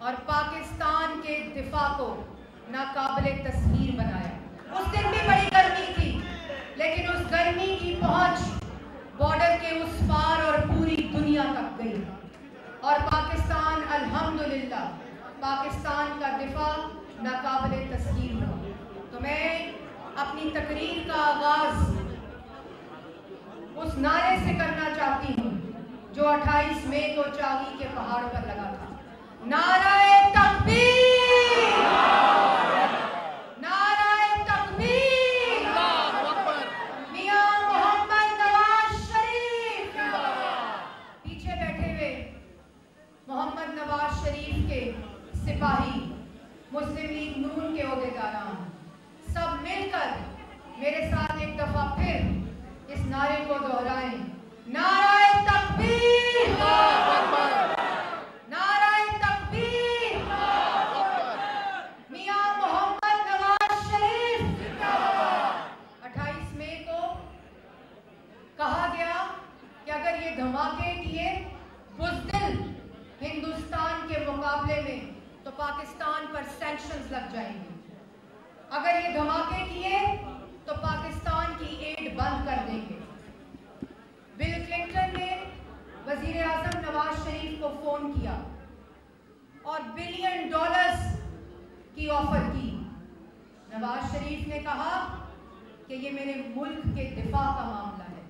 और पाकिस्तान के दिफा को नाकाबिले तस्वीर बनाया। उस दिन भी बड़ी गर्मी थी, लेकिन उस गर्मी की पहुंच बॉर्डर के उस पार और पूरी दुनिया तक गई और पाकिस्तान अल्हम्दुलिल्लाह पाकिस्तान का दिफा नाकाबिले तस्वीर हुआ। तो मैं अपनी तकरीर का आगाज उस नारे से करना चाहती हूँ जो 28 मई को चागी के पहाड़ पर लगा था। नाराए तकबीर, नाराए तकबीर, मियां मोहम्मद नवाज शरीफ। पीछे बैठे हुए मोहम्मद नवाज शरीफ के सिपाही, मुस्लिम लीग नून के ओहदेदारान सब मिलकर मेरे साथ एक दफा फिर इस नारे को दोहराएं। नाराए तकबीर, नाराए तकबीर, मियां मोहम्मद नवाज शरीफ। 28 मई को कहा गया कि अगर ये धमाके किए बुज़दिल हिंदुस्तान के मुकाबले में तो पाकिस्तान पर सैंक्शंस लग जाएंगे। अगर ये धमाके किए तो पाकिस्तान की एड बंद कर देंगे। बिल क्लिंटन ने वजीर आजम नवाज शरीफ को फोन किया और $1 बिलियन की ऑफर की। नवाज शरीफ ने कहा कि ये मेरे मुल्क के दिफा का मामला है,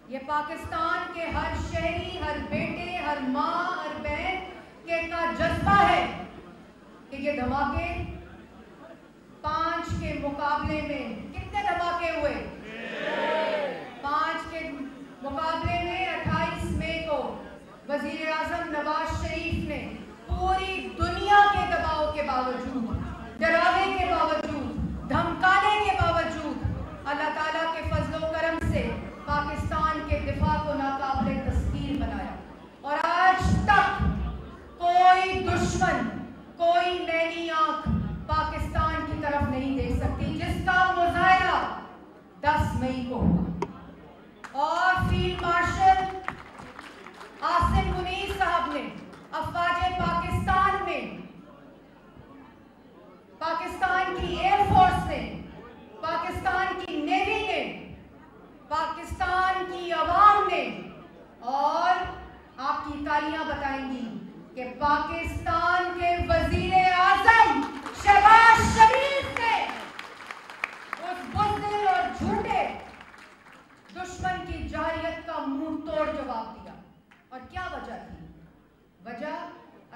ये पाकिस्तान के हर शहरी, हर बेटे, हर माँ, हर बहन के का जज्बा है कि ये धमाके 5 के मुकाबले में कितने धमाके हुए? 5 के मुकाबले में 28 मई को वजीर आजम नवाज शरीफ ने पूरी दुनिया के दबाव के बावजूद, डरावे के बावजूद, धमकाने के बावजूद अल्लाह ताला के फजलो करम से पाकिस्तान के दिफा को नाकाबिले तस्वीर बनाया। और आज तक कोई दुश्मन, कोई नैनी आंख पाकिस्तान की तरफ नहीं देख सकती, जिसका मुजाहिरा 10 मई को हुआ। और फील्ड मार्शल आसिम मुनीर साहब ने अफवाज पाकिस्तान में, पाकिस्तान की एयरफोर्स ने, पाकिस्तान की नेवी ने, पाकिस्तान की अवाम ने, और आपकी तालियां बताएंगी कि पाकिस्तान के वजीर आजम शहबाज शरीफ ने उस बुज़दिल और झूठे दुश्मन की जाहिलियत का मुंह तोड़ जवाब दिया। और क्या वजह थी? वजह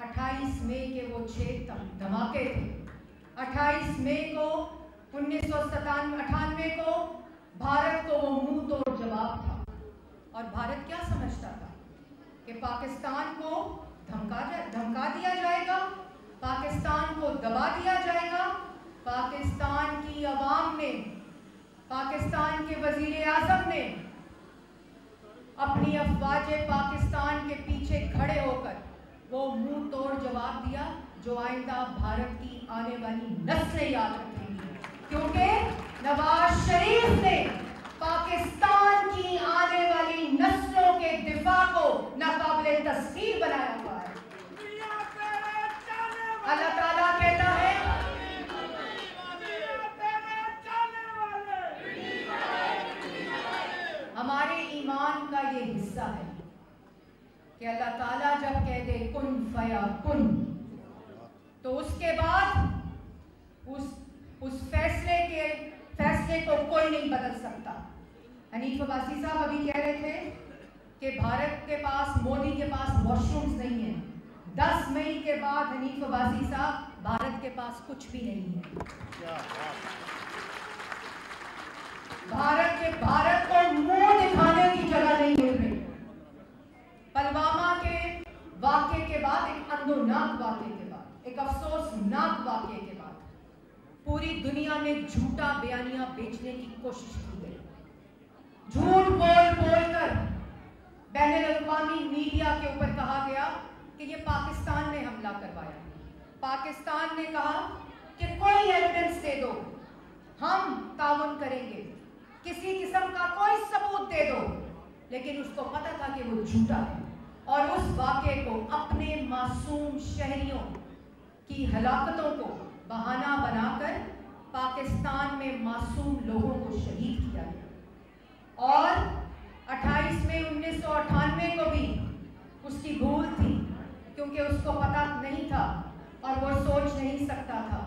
28 मई के वो 6 धमाके थे। 28 मई को 1998 को भारत को वो मुंह तोड़ जवाब था। और भारत क्या समझता था कि पाकिस्तान को धमका दिया जाएगा, पाकिस्तान को दबा दिया जाएगा। पाकिस्तान की अवाम ने, पाकिस्तान के वजीर आजम ने अपनी अफवाज पाकिस्तान के पीछे खड़े होकर वो मुंह तोड़ जवाब दिया जो आइंदा भारत की आने वाली नस्लें याद रखेंगी, क्योंकि नवाज शरीफ ने पाकिस्तान की आने वाली नस्लों के दिफा को नाकाबिले तस्वीर बनाया हुआ है। अल्लाह ताला कहता है, हमारे ईमान का ये हिस्सा है कि अल्लाह ताला जब कह दे कुन फयाकुन, तो उसके बाद उस फैसले को कोई नहीं बदल सकता। हनीफ अब्बासी साहब अभी कह रहे थे कि भारत के पास, मोदी के पास वॉशरूम्स नहीं है। 10 मई के बाद हनीफ अब्बासी साहब, भारत के पास कुछ भी नहीं है। भारत को मुंह दिखाने की जगह नहीं मिल रही। पुलवामा के वाक़े के बाद, एक अंदोनाक वाक़े के बाद, एक अफसोसनाक वाक़े के बाद पूरी दुनिया में झूठा बयानियां बेचने की कोशिश की गई। झूठ बोल कर बैनुल-अक़वामी मीडिया के ऊपर कहा गया कि ये पाकिस्तान ने हमला करवाया। पाकिस्तान ने कहा कि कोई एविडेंस दे दो, हम ताउन करेंगे, किसी किस्म का कोई सबूत दे दो। लेकिन उसको पता था कि वो झूठा है और उस वाक़े को अपने मासूम शहरियों, की हलाकतों को बहाना बनाकर पाकिस्तान में मासूम लोगों को शहीद किया गया। और 28 मई 1998 को भी उसकी भूल थी, क्योंकि उसको पता नहीं था और वो सोच नहीं सकता था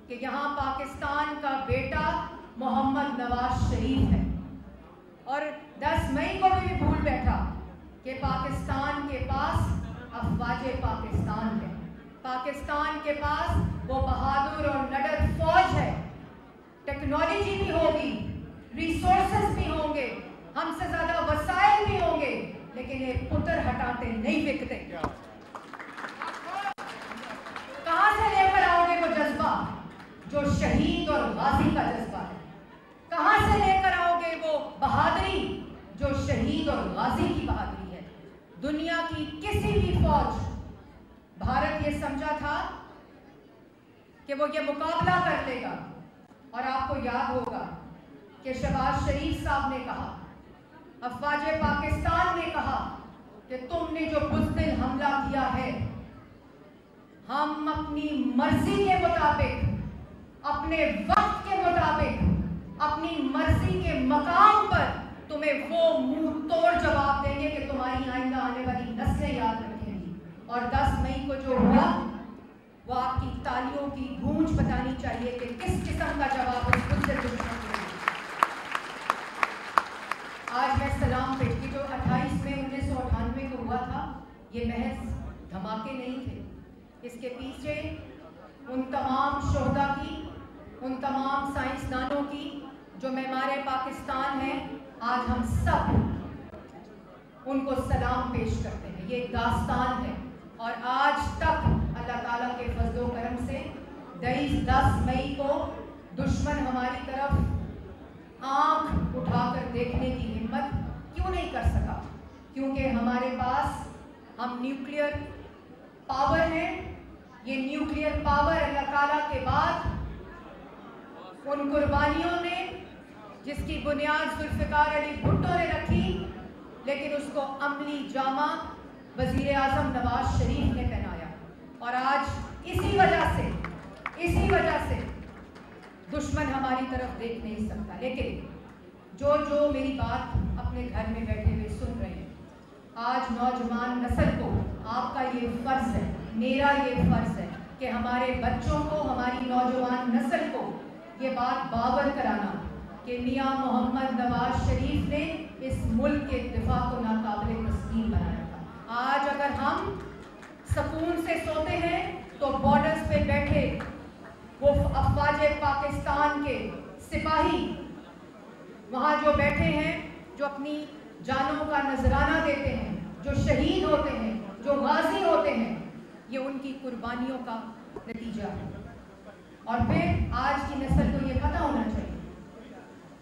कि यहाँ पाकिस्तान का बेटा मोहम्मद नवाज शरीफ है। और 10 मई को भी भूल बैठा कि पाकिस्तान के पास अफवाज पाकिस्तान है, पाकिस्तान के पास वो बहादुर और निडर फौज है। टेक्नोलॉजी भी होगी, रिसोर्सेस भी होंगे, हमसे ज्यादा वसाइल भी होंगे, लेकिन ये पुत्र हटाते नहीं बिकते। कहां से लेकर आओगे वो जज्बा जो शहीद और गाजी का जज्बा है? कहां से लेकर आओगे वो बहादुरी जो शहीद और गाजी की बहादुरी है? दुनिया की किसी भी फौज, भारत ये समझा था कि वो ये मुकाबला कर लेगा। और आपको याद होगा कि शहबाज शरीफ साहब ने कहा, अफवाज पाकिस्तान ने कहा कि तुमने जो बुज़दिल हमला किया है, हम अपनी मर्जी के मुताबिक, अपने वक्त के मुताबिक, अपनी मर्जी के मकाम पर तुम्हें वो मुंह तोड़ जवाब देंगे कि तुम्हारी आइंदा आने वाली नस्लें याद रखेंगी। और 10 मई को जो हुआ वो आपकी तालियों की गूंज बतानी चाहिए कि किस किस्म का जवाब उस बुज़दिल दुश्मन को दिया। आज मैं सलाम पेश की जो 28 मई 1998 को हुआ था, ये महज धमाके नहीं थे। इसके पीछे उन तमाम शोहदा की, उन तमाम साइंसदानों की जो मेमारे पाकिस्तान हैं, आज हम सब उनको सलाम पेश करते हैं। ये एक दास्तान है और आज तक अल्लाह ताला के फजलो करम से 10 मई को दुश्मन हमारी तरफ आंख उठाकर देखने की हिम्मत क्यों नहीं कर सका? क्योंकि हमारे पास हम न्यूक्लियर पावर है। ये न्यूक्लियर पावर अल्लाह ताला के बाद उन कुर्बानियों ने, जिसकी बुनियाद जुल्फ़िकार अली भुट्टो ने रखी, लेकिन उसको अमली जामा वज़ीर आज़म नवाज शरीफ ने पहनाया। और आज इसी वजह से दुश्मन हमारी तरफ देख नहीं सकता। लेकिन जो मेरी बात अपने घर में बैठे हुए सुन रहे हैं, आज नौजवान नस्ल को आपका ये फ़र्ज़ है, मेरा ये फ़र्ज़ है कि हमारे बच्चों को, हमारी नौजवान नस्ल को ये बात बावर कराना कि मियाँ मोहम्मद नवाज शरीफ ने इस मुल्क के दिफा को नाकाबिल तस्लीम बनाया था। आज अगर हम सुकून से सोते हैं तो बॉर्डर्स पे बैठे वो अफवाज पाकिस्तान के सिपाही वहाँ जो बैठे हैं, जो अपनी जानों का नजराना देते हैं, जो शहीद होते हैं, जो गाजी होते हैं, ये उनकी कुर्बानियों का नतीजा है। और फिर आज की नस्ल को ये पता होना चाहिए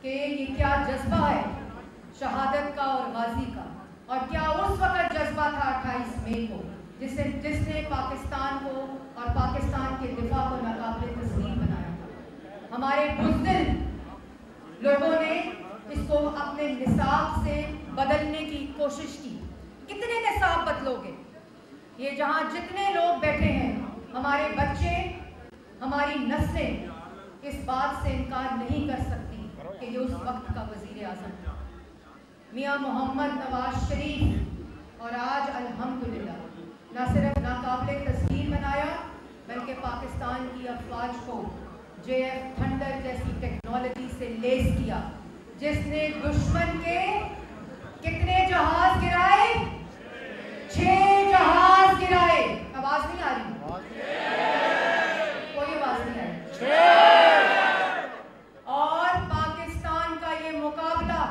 कि ये क्या जज्बा है शहादत का और गाजी का, और क्या उस वक्त जज्बा था 28 मई को जिसने पाकिस्तान को और पाकिस्तान के दिफा को नाकाबिल तस्लीम बनाया था। हमारे बुज़दिल लोगों ने इसको अपने निसाब से बदलने की कोशिश की। कितने निसाब बदलोगे? ये जहाँ जितने लोग बैठे हैं, हमारे बच्चे, हमारी नस्लें इस बात से इनकार नहीं कर सकती कि ये उस वक्त का वज़ीर आज़म था, मियाँ मोहम्मद नवाज शरीफ। और आज अल्हम्दुलिल्लाह न सिर्फ नाकाबिल तस्लीम बनाया, बल्कि पाकिस्तान की अफवाज को JF थंडर जैसी टेक्नोलॉजी से लेस किया, जिसने दुश्मन के कितने जहाज गिराए? 6 जहाज गिराए। आवाज नहीं आ रही? कोई आवाज नहीं आ रही। और पाकिस्तान का ये मुकाबला,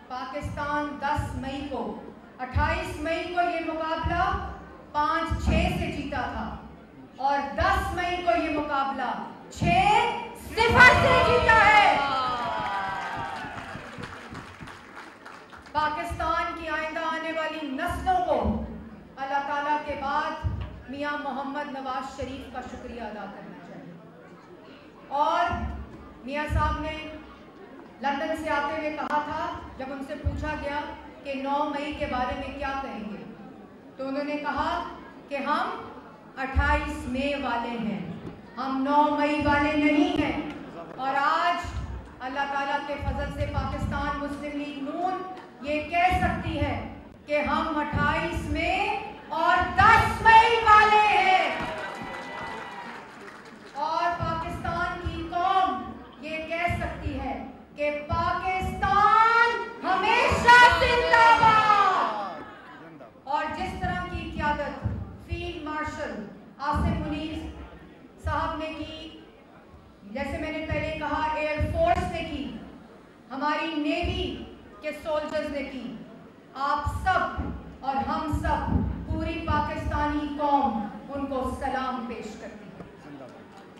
पाकिस्तान 10 मई को, 28 मई को ये मुकाबला 5-6 से जीता था, और 10 मई को ये मुकाबला 6-0 से जीता है। पाकिस्तान की आइंदा आने वाली नस्लों को अल्लाह ताला के बाद मियाँ मोहम्मद नवाज शरीफ का शुक्रिया अदा करना चाहिए। और मियाँ साहब ने लंदन से आते हुए कहा था, जब उनसे पूछा गया कि 9 मई के बारे में क्या कहेंगे, तो उन्होंने कहा कि हम 28 मई वाले हैं। हम 9 मई वाले नहीं हैं। और आज अल्लाह ताला के फजल से पाकिस्तान मुस्लिम लीग नून ये कह सकती है कि हम 28 मई और 10 मई वाले हैं। और पाकिस्तान की कौम ये कह सकती है कि पाकिस्तान हमेशा जिंदाबाद। और जिस तरह की क़यादत फील्ड मार्शल आसिम मुनीर साहब ने की, जैसे मैंने पहले कहा एयरफोर्स ने की, हमारी नेवी के सोल्जर्स ने की, आप सब और हम सब पूरी पाकिस्तानी कौम उनको सलाम पेश करती है।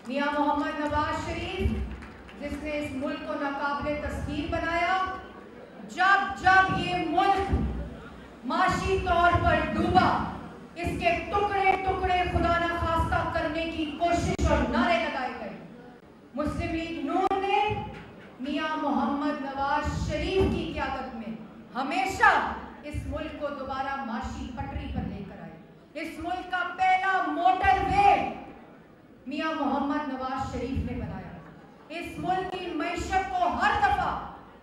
मियां मोहम्मद नवाज शरीफ जिसने इस मुल्क को नाकाबिले तस्खीर बनाया, जब जब ये मुल्क माशी तौर पर डूबा, इसके टुकड़े टुकड़े खुदा न खास्ता करने की कोशिश और नारे लगाए गए, मुस्लिम लीग नून ने मियां मोहम्मद नवाज शरीफ की क़यादत में हमेशा इस मुल्क को दोबारा माशी पटरी पर लेकर आए। इस मुल्क का पहला मोटरवे मियां मोहम्मद नवाज शरीफ ने बनाया। इस मुल्क की मईशत को हर दफा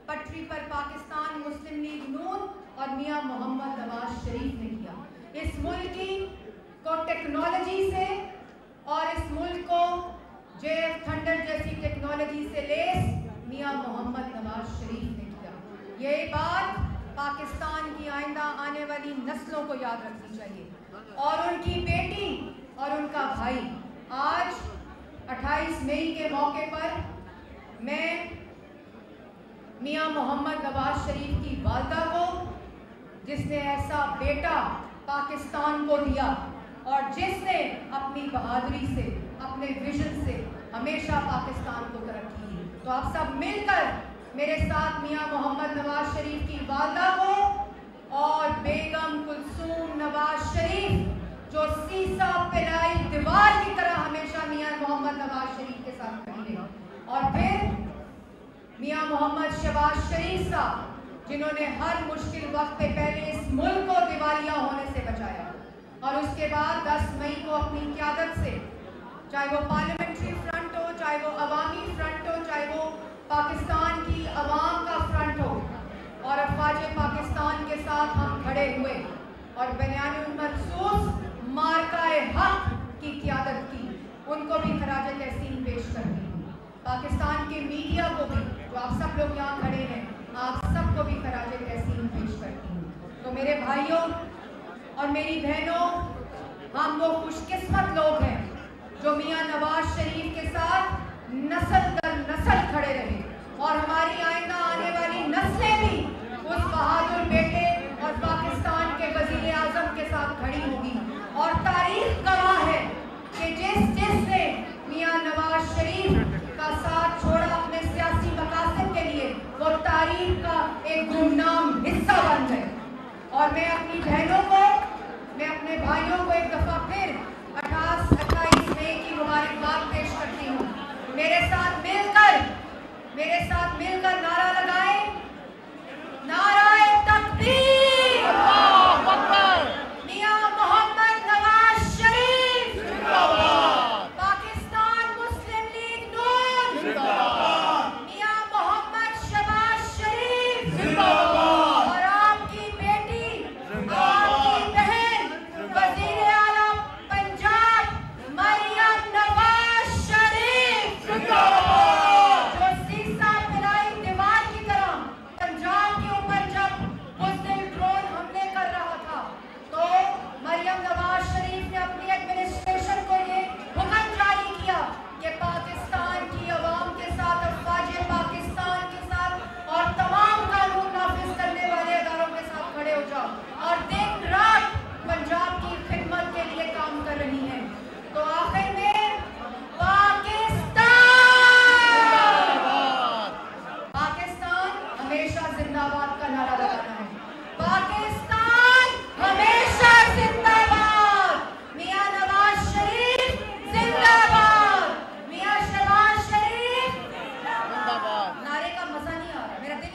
पटरी पर पाकिस्तान मुस्लिम लीग नून और मियां मोहम्मद नवाज शरीफ ने किया। इस मुल्क को टेक्नोलॉजी से और इस मुल्क को जेएफ थंडर जैसी टेक्नोलॉजी से लेस मियां मोहम्मद नवाज शरीफ ने किया। ये बात पाकिस्तान की आइंदा आने वाली नस्लों को याद रखनी चाहिए। और उनकी बेटी और उनका भाई, आज 28 मई के मौके पर मैं मियां मोहम्मद नवाज शरीफ की वालदा को, जिसने ऐसा बेटा पाकिस्तान को दिया और जिसने अपनी बहादुरी से, अपने विजन से हमेशा पाकिस्तान को तरक्की की, तो आप सब मिलकर मेरे साथ मियां मोहम्मद नवाज शरीफ की वालदा को और बेगम कुलसूम नवाज शरीफ जो सीसा पिलाई दीवार की तरह हमेशा मियां मोहम्मद नवाज शरीफ के साथ खड़ी रही, और फिर मियां मोहम्मद शहबाज शरीफ साहब जिन्होंने हर मुश्किल वक्त पे पहले इस मुल्क को दिवालिया होने से बचाया और उसके बाद 10 मई को अपनी क़यादत से, चाहे वो पार्लियामेंट्री फ्रंट हो, चाहे वो अवामी फ्रंट हो, चाहे वो पाकिस्तान की अवाम का फ्रंट हो, और अफवाज पाकिस्तान के साथ हम खड़े हुए और बयानुल मखसूस मार्काए हक की क़यादत की, उनको भी खराज तहसीन पेश करती हूँ। पाकिस्तान के मीडिया को भी, जो आप सब लोग यहाँ खड़े हैं, आप सबको भी खराज तहसीन पेश करती हूँ। तो मेरे भाइयों और मेरी बहनों, हम वो खुशकिस्मत लोग हैं जो मियां नवाज शरीफ के साथ नस्ल दर नस्ल खड़े रहे और हमारी आइंदा आने वाली नस्लें भी उस बहादुर बेटे और पाकिस्तान के वजीर आजम के साथ खड़ी होगी। और तारीख गवाह है कि जिसने मियां नवाज शरीफ का साथ छोड़ा अपने सियासी मकासद के लिए, वो तारीख का एक गुमनाम हिस्सा बन गए। और मैं अपनी बहनों को, मैं अपने भाइयों को एक दफा फिर 28 मई की मुबारकबाद पेश करती हूँ। मेरे साथ मिलकर नारा लगाए, नारा